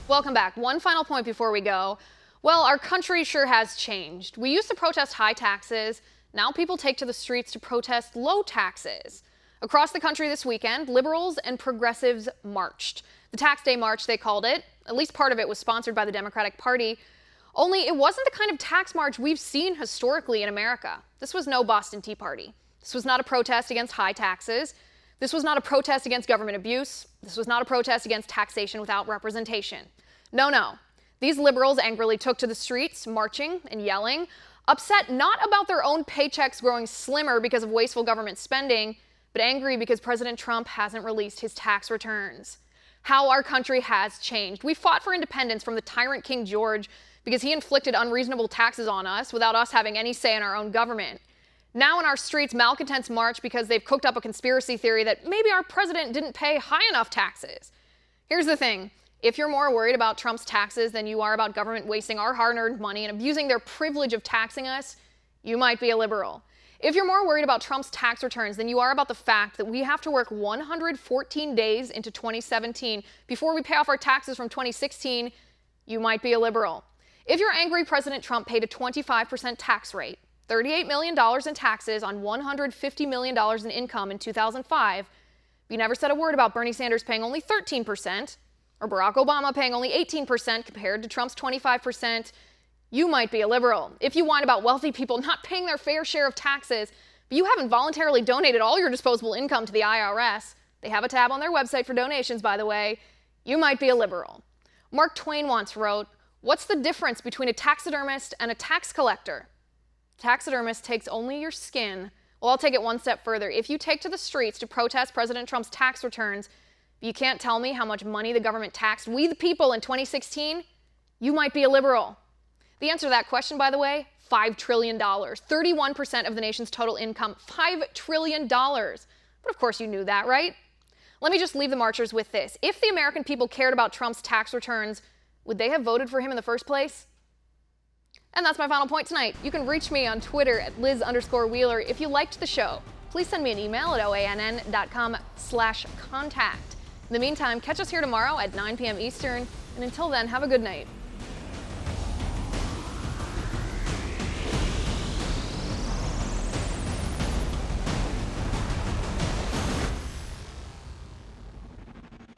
Welcome back. One final point before we go. Well, our country sure has changed. We used to protest high taxes. Now people take to the streets to protest low taxes. Across the country this weekend, liberals and progressives marched. The Tax Day March, they called it. At least part of it was sponsored by the Democratic Party. Only it wasn't the kind of tax march we've seen historically in America. This was no Boston Tea Party. This was not a protest against high taxes. This was not a protest against government abuse. This was not a protest against taxation without representation. No. These liberals angrily took to the streets, marching and yelling, upset not about their own paychecks growing slimmer because of wasteful government spending, but angry because President Trump hasn't released his tax returns. How our country has changed. We fought for independence from the tyrant King George because he inflicted unreasonable taxes on us without us having any say in our own government. Now in our streets, malcontents march because they've cooked up a conspiracy theory that maybe our president didn't pay high enough taxes. Here's the thing. If you're more worried about Trump's taxes than you are about government wasting our hard-earned money and abusing their privilege of taxing us, you might be a liberal. If you're more worried about Trump's tax returns than you are about the fact that we have to work 114 days into 2017 before we pay off our taxes from 2016, you might be a liberal. If you're angry President Trump paid a 25% tax rate, $38 million in taxes on $150 million in income in 2005, but you never said a word about Bernie Sanders paying only 13%, or Barack Obama paying only 18% compared to Trump's 25%, you might be a liberal. If you whine about wealthy people not paying their fair share of taxes, but you haven't voluntarily donated all your disposable income to the IRS, they have a tab on their website for donations, by the way, you might be a liberal. Mark Twain once wrote, "What's the difference between a taxidermist and a tax collector? Taxidermist takes only your skin." Well, I'll take it one step further. If you take to the streets to protest President Trump's tax returns, but you can't tell me how much money the government taxed we the people in 2016, you might be a liberal. The answer to that question, by the way, $5 trillion. 31% of the nation's total income, $5 trillion. But of course you knew that, right? Let me just leave the marchers with this. If the American people cared about Trump's tax returns, would they have voted for him in the first place? And that's my final point tonight. You can reach me on Twitter at Liz_Wheeler. If you liked the show, please send me an email at oann.com/contact. In the meantime, catch us here tomorrow at 9 p.m. Eastern. And until then, have a good night.